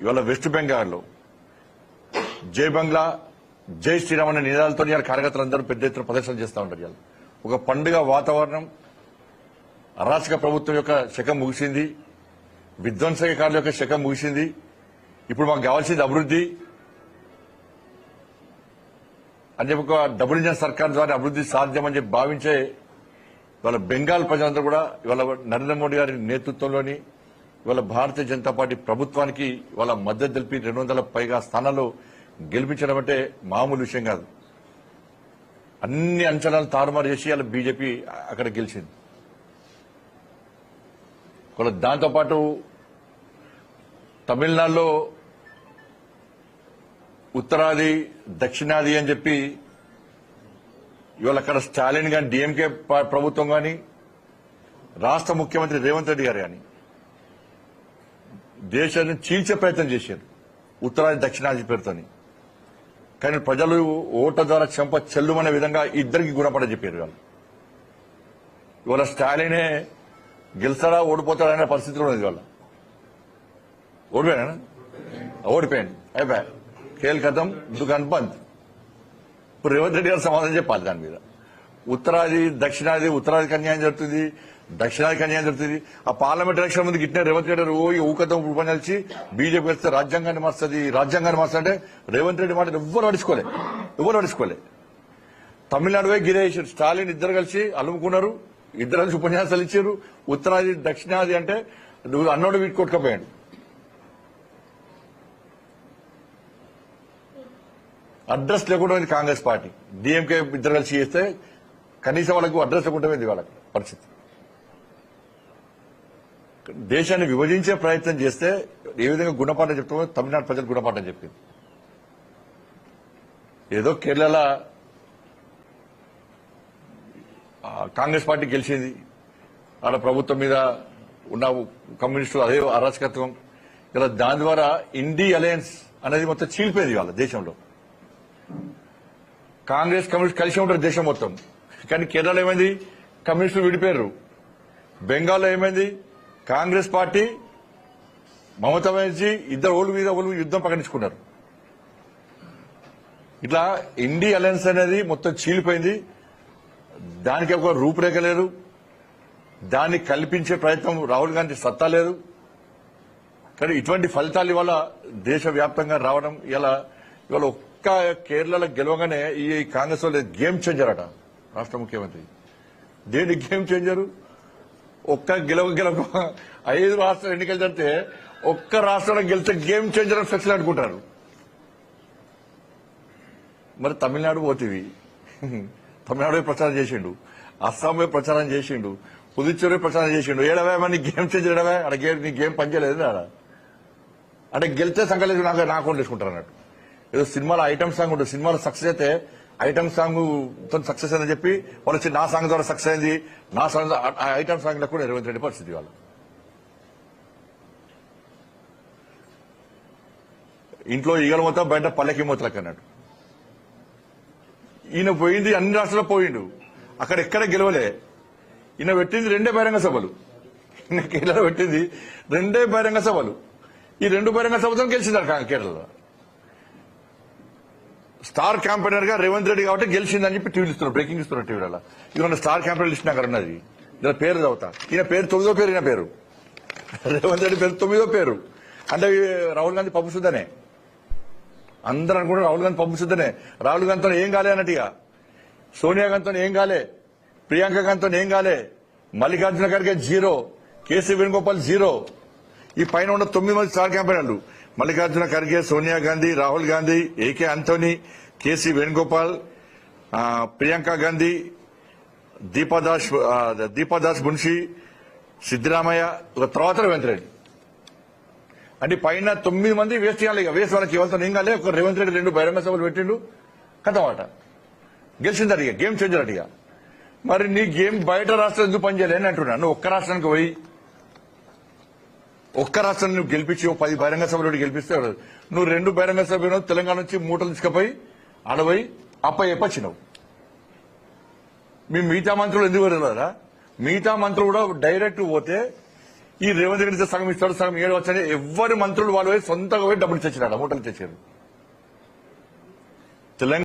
ఇవాళ వెస్ట్ బెంగాల్లో జై బంగ్లా జై శ్రీరామ్ అనే నినాదాలతో ఇవాళ కార్యకర్తలందరూ పెద్ద ఎత్తున ప్రదర్శన చేస్తూ ఉంటారు. ఇవాళ ఒక పండుగ వాతావరణం. అరాచక ప్రభుత్వం యొక్క శకం ముగిసింది, విధ్వంసకారుల యొక్క శకం ముగిసింది. ఇప్పుడు మాకు కావాల్సింది అభివృద్ధి అని చెప్పి ఒక డబుల్ ఇంజన్ సర్కార్ ద్వారా అభివృద్ధి సాధ్యమని చెప్పి భావించే ఇవాళ బెంగాల్ ప్రజలందరూ కూడా ఇవాళ నరేంద్ర మోడీ గారి నేతృత్వంలోని ఇవాళ భారతీయ జనతా పార్టీ ప్రభుత్వానికి ఇవాళ మద్దతు తెలిపి 200 పైగా స్థానాల్లో గెలిపించడం అంటే మామూలు విషయం కాదు. అన్ని అంచనాలు తారుమారు చేసి ఇవాళ బీజేపీ అక్కడ గెలిచింది. దాంతోపాటు తమిళనాడులో ఉత్తరాది దక్షిణాది అని చెప్పి ఇవాళ అక్కడ స్టాలిన్ గాని డీఎంకే ప్రభుత్వం గాని రాష్ట్ర ముఖ్యమంత్రి రేవంత్ రెడ్డి గారు గాని దేశాన్ని చీల్చే ప్రయత్నం చేశారు ఉత్తరాది దక్షిణాది పేరుతోని. కానీ ప్రజలు ఓట్ల ద్వారా చెంప చెల్లుమనే విధంగా ఇద్దరికి గుణపడ చెప్పారు. వాళ్ళు ఇవాళ స్టాలినే గెలుస్తాడా ఓడిపోతాడా అనే పరిస్థితిలో ఉంది. వాళ్ళ ఓడిపోయాడు అయిపోయా ఖేల్ కథం దుకాన్ బంద్. ఇప్పుడు రేవంత్ రెడ్డి గారు సమాధానం చెప్పాలి దాని మీద. ఉత్తరాది దక్షిణాది, ఉత్తరాదికి అన్యాయం జరుగుతుంది, దక్షిణాదికి అన్యాయం జరుగుతుంది. ఆ పార్లమెంట్ ఎలక్షన్ ముందు గిట్టిన రేవంత్ రెడ్డి గారు ఊకతం ఉపనిలిచి బీజేపీ వస్తే రాజ్యాంగాన్ని మారుస్తుంటే రేవంత్ రెడ్డి మాట ఎవ్వరు పడుచుకోలే. తమిళనాడు పోయి గిరేశారు. స్టాలిన్ ఇద్దరు కలిసి అలుముకున్నారు, ఇద్దరు కలిసి ఉపన్యాసాలు ఇచ్చారు. ఉత్తరాది దక్షిణాది అంటే నువ్వు అన్నోడు వీటి కొట్టుకపోయాడు. అడ్రస్ లేకుండా కాంగ్రెస్ పార్టీ డీఎంకే ఇద్దరు కలిసి చేస్తే కనీసం వాళ్ళకు అడ్రస్ లేకుండా వాళ్ళకి పరిస్థితి. దేశాన్ని విభజించే ప్రయత్నం చేస్తే ఏ విధంగా గుణపాఠం చెప్తామో తమిళనాడు ప్రజలు గుణపాఠం చెప్పింది. ఏదో కేరళ కాంగ్రెస్ పార్టీ గెలిచింది, ఆడ ప్రభుత్వం మీద ఉన్న కమ్యూనిస్టులు అదే అరాచకత్వం. ఇలా దాని ద్వారా ఇండీ అలయన్స్ అనేది మొత్తం చీలిపోయింది వాళ్ళ దేశంలో. కాంగ్రెస్ కమ్యూనిస్ట్ కలిసి ఉంటారు దేశం మొత్తం. కానీ కేరళలో ఏమైంది, కమ్యూనిస్టులు విడిపోయారు. బెంగాల్లో ఏమైంది, కాంగ్రెస్ పార్టీ మమతా బెనర్జీ ఇద్దరు ఓళ్ళు మీద ఓళ్ళు యుద్ధం ప్రకటించుకున్నారు. ఇట్లా ఇండీ అలయన్స్ అనేది మొత్తం చీలిపోయింది. దానికి ఒక రూపురేఖ లేదు, దాన్ని కల్పించే ప్రయత్నం రాహుల్ గాంధీ సత్తా లేదు. కానీ ఇటువంటి ఫలితాలు ఇవాళ దేశవ్యాప్తంగా రావడం ఇవాళ ఒక్క కేరళలో గెలవగానే ఈ కాంగ్రెస్ వాళ్ళు గేమ్ చేంజర్ అట రాష్ట్ర ముఖ్యమంత్రి. దేని గేమ్ చేంజరు? ఒక్క గెలవ 5 రాష్ట్రాలు ఎన్నికలు జరిగితే ఒక్క రాష్ట్రంలో గెలిస్తే గేమ్ చేంజర్ అని ఫ్లెక్స్లు అనుకుంటారు. మరి తమిళనాడు పోతివి, తమిళనాడు ప్రచారం చేసిండు, అస్సాం ప్రచారం చేసిండు, పుదుచ్చేరి ప్రచారం చేసిండు. ఏడవే మరి గేమ్ చేంజర్ ఏడవే అక్కడ నీ గేమ్ పనిచేయలేదు ఆడ. అంటే గెలిస్తే సంకలేదు నాకు అకౌంట్ వేసుకుంటారు అన్నట్టు. ఏదో సినిమాలో ఐటమ్ సాంగ్ ఉంటుంది, సినిమాలో సక్సెస్ అయితే ఐటమ్ సాంగ్ తో సక్సెస్ అని చెప్పి వాళ్ళు వచ్చి నా సాంగ్ ద్వారా సక్సెస్ అయింది, నా సాంగ్ ఐటమ్ సాంగ్ లో కూడా రేవంత్ రెడ్డి పరిస్థితి. వాళ్ళు ఇంట్లో ఈగల మొత్తం బయట పల్లెకి మొత్తలకు అన్నట్టు. ఈయన పోయింది అన్ని రాష్ట్రాల్లో పోయిండు, అక్కడ ఎక్కడ గెలవలే. ఈయన పెట్టింది 2 బహిరంగ సభలు, ఈయన కేరళలో పెట్టింది 2 బహిరంగ సభలు. ఈ 2 బహిరంగ సభతో గెలిచిందారు కేరళలో. స్టార్ క్యాంపెయినర్ గా రేవంత్ రెడ్డి కాబట్టి గెలిచిందని చెప్పి టీవీలు ఇస్తున్నారు, బ్రేకింగ్ ఇస్తున్నారు టీవీలలో. ఇవన్న స్టార్ క్యాంపెయినర్ లిస్ట్ నాకు ఉన్నది. ఇలా పేరు చదువుతా. ఈయన పేరు 9వ పేరు, ఈయన పేరు రేవంత్ రెడ్డి పేరు 9వ పేరు. అంటే రాహుల్ గాంధీ పంపుతుందనే అందరూ అనుకుంటారు. రాహుల్ గాంధీ పంపుతుందనే. రాహుల్ గాంధీతో ఏం కాలే అన్నట్టుగా, సోనియా గాంధీతో ఏం కాలే, ప్రియాంక గాంధీతో ఏం కాలే, మల్లికార్జున ఖర్గే 0, కేసీ వేణుగోపాల్ 0. ఈ పైన ఉన్న 9 మంది స్టార్ క్యాంపెయినర్లు మల్లికార్జున ఖర్గే, సోనియా గాంధీ, రాహుల్ గాంధీ, ఏకే ఆంటోనీ, కేసీ వేణుగోపాల్, ప్రియాంక గాంధీ, దీపాదాస్ మున్షి, సిద్దరామయ్య, ఒక తర్వాత రేవంత్ రెడ్డి. అంటే పైన 9 మంది వేస్ట్ చేయాలి. వేస్ట్ వాళ్ళకి ఎవరితో ఏం కాలే. ఒక రేవంత్ రెడ్డి 2 బహిరంగ సభలు పెట్టిండు, కథమాట గెలిచింది. అడిగా గేమ్ చేంజర్ అడిగా. మరి నీ గేమ్ బయట రాష్ట్రం ఎందుకు పనిచేయలేని అంటున్నా. నువ్వు ఒక్క రాష్ట్రానికి పోయి ఒక్క రాష్ట్రాన్ని నువ్వు గెలిపించి 10 బహిరంగ సభలు గెలిపిస్తే నువ్వు 2 బహిరంగ సభలు తెలంగాణ నుంచి మూటలు తీసుకుపోయి అడవై అప్పచ్చినావు. మీ మిగతా మంత్రులు ఎందుకు వెళ్ళరా? మిగతా మంత్రులు కూడా డైరెక్ట్ పోతే ఈ రేవంత్ రెడ్డి సగం ఇస్తాడు సగం ఏడు వచ్చని ఎవరి మంత్రులు వాళ్ళు పోయి సొంతంగా పోయి డబ్బులు తెచ్చినాడు మూటలు తెచ్చారు